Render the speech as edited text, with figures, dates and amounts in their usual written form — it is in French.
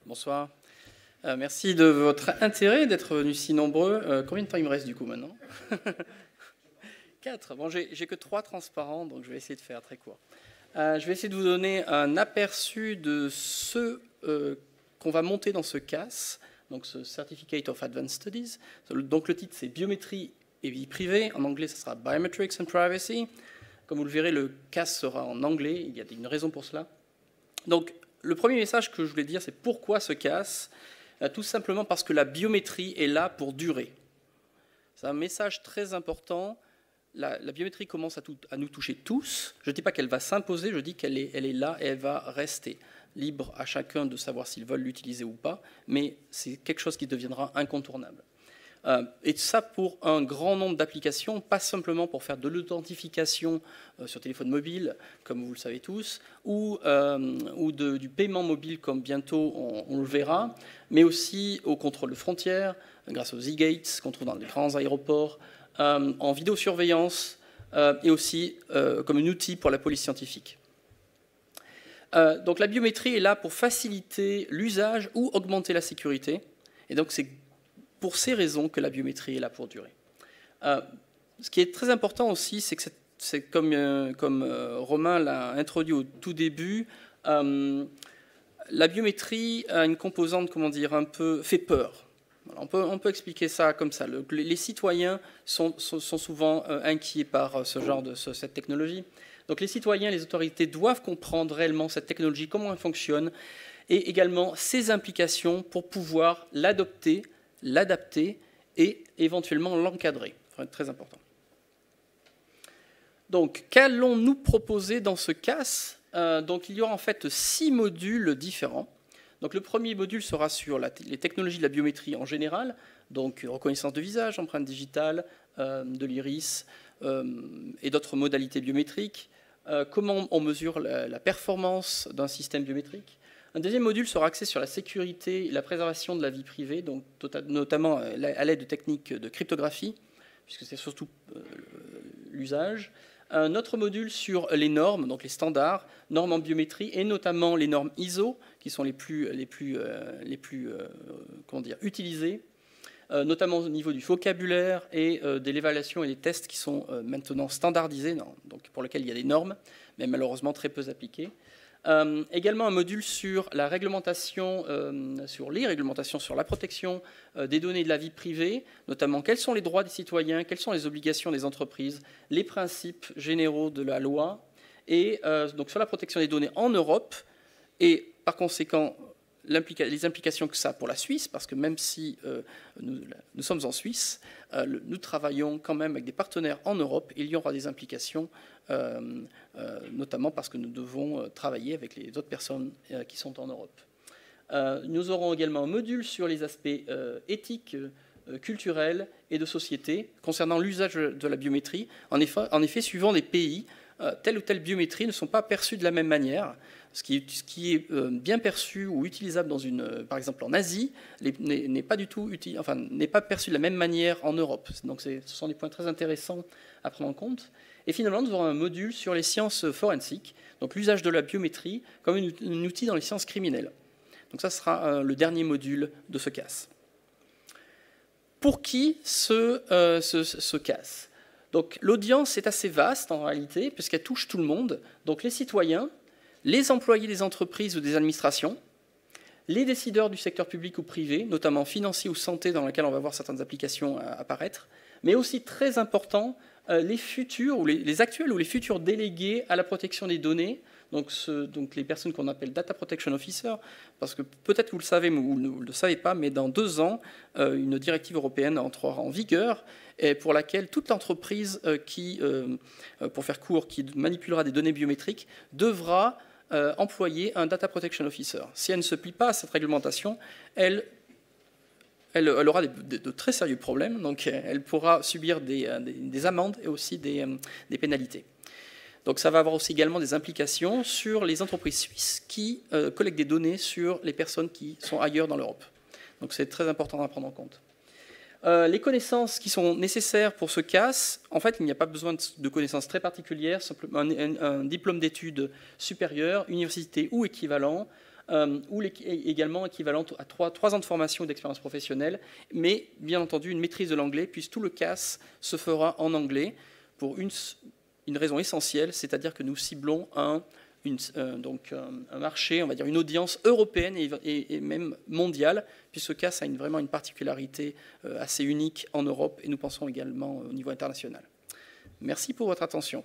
Bonsoir. Merci de votre intérêt, d'être venus si nombreux. Combien de temps il me reste du coup maintenant? 4. Bon, j'ai que 3 transparents, donc je vais essayer de faire très court. Je vais essayer de vous donner un aperçu de ce qu'on va monter dans ce CAS, donc ce Certificate of Advanced Studies. Donc le titre c'est Biométrie et vie privée. En anglais, ce sera Biometrics and Privacy. Comme vous le verrez, le CAS sera en anglais. Il y a une raison pour cela. Donc, le premier message que je voulais dire, c'est pourquoi ce CAS? Tout simplement parce que la biométrie est là pour durer. C'est un message très important. La biométrie commence à nous toucher tous. Je ne dis pas qu'elle va s'imposer, je dis qu'elle est là et elle va rester. Libre à chacun de savoir s'ils veulent l'utiliser ou pas, mais c'est quelque chose qui deviendra incontournable. Et ça pour un grand nombre d'applications, pas simplement pour faire de l'authentification sur téléphone mobile, comme vous le savez tous, ou du paiement mobile, comme bientôt on le verra, mais aussi au contrôle de frontières, grâce aux e-gates qu'on trouve dans les grands aéroports, en vidéosurveillance, et aussi comme un outil pour la police scientifique. Donc la biométrie est là pour faciliter l'usage ou augmenter la sécurité, et donc c'est pour ces raisons que la biométrie est là pour durer. Ce qui est très important aussi, c'est que c'est comme Romain l'a introduit au tout début, la biométrie a une composante, comment dire, un peu fait peur. On peut expliquer ça comme ça. Les citoyens sont souvent inquiets par ce genre cette technologie. Donc les citoyens, les autorités doivent comprendre réellement cette technologie, comment elle fonctionne, et également ses implications pour pouvoir l'adopter, l'adapter et éventuellement l'encadrer. Ça va être très important. Donc, qu'allons-nous proposer dans ce CAS? Donc, il y aura en fait 6 modules différents. Donc, le premier module sera sur les technologies de la biométrie en général, donc reconnaissance de visage, empreinte digitale, de l'iris et d'autres modalités biométriques. Comment on mesure la performance d'un système biométrique. Un deuxième module sera axé sur la sécurité et la préservation de la vie privée, donc notamment à l'aide de techniques de cryptographie, puisque c'est surtout l'usage. Un autre module sur les normes, donc les standards, normes en biométrie, et notamment les normes ISO, qui sont les plus utilisées, notamment au niveau du vocabulaire et de l'évaluation et des tests qui sont maintenant standardisés, donc pour lesquels il y a des normes, mais malheureusement très peu appliquées. Également un module sur la réglementation, sur les réglementations sur la protection des données de la vie privée, notamment quels sont les droits des citoyens, quelles sont les obligations des entreprises, les principes généraux de la loi, et donc sur la protection des données en Europe, et par conséquent les implications que ça a pour la Suisse, parce que même si nous sommes en Suisse, nous travaillons quand même avec des partenaires en Europe, et il y aura des implications, notamment parce que nous devons travailler avec les autres personnes qui sont en Europe. Nous aurons également un module sur les aspects éthiques, culturels et de société concernant l'usage de la biométrie. En effet, suivant les pays, telle ou telle biométrie ne sont pas perçues de la même manière. Ce qui est bien perçu ou utilisable par exemple en Asie n'est pas du tout n'est pas perçu de la même manière en Europe. Donc ce sont des points très intéressants à prendre en compte. Et finalement, nous aurons un module sur les sciences forensiques, donc l'usage de la biométrie comme un outil dans les sciences criminelles. Donc ça sera le dernier module de ce CAS. Pour qui ce CAS? Donc l'audience est assez vaste en réalité, puisqu'elle touche tout le monde. Donc les citoyens, les employés des entreprises ou des administrations, les décideurs du secteur public ou privé, notamment financier ou santé, dans lequel on va voir certaines applications apparaître, mais aussi très important, les futurs ou les actuels ou les futurs délégués à la protection des données, donc les personnes qu'on appelle Data Protection Officer, parce que peut-être que vous le savez ou vous ne le savez pas, mais dans 2 ans, une directive européenne entrera en vigueur, et pour laquelle toute entreprise pour faire court, qui manipulera des données biométriques, devra employer un Data Protection Officer. Si elle ne se plie pas à cette réglementation, elle aura de très sérieux problèmes, donc elle pourra subir des amendes et aussi des pénalités. Donc ça va avoir aussi également des implications sur les entreprises suisses qui collectent des données sur les personnes qui sont ailleurs dans l'Europe. Donc c'est très important à prendre en compte. Les connaissances qui sont nécessaires pour ce CAS, en fait, il n'y a pas besoin de connaissances très particulières, simplement un diplôme d'études supérieures, université ou équivalent, ou également équivalente à 3 ans de formation ou d'expérience professionnelle, mais bien entendu une maîtrise de l'anglais, puisque tout le CAS se fera en anglais pour une raison essentielle, c'est-à-dire que nous ciblons un marché, on va dire une audience européenne et même mondiale, puisque CAS a vraiment une particularité assez unique en Europe, et nous pensons également au niveau international. Merci pour votre attention.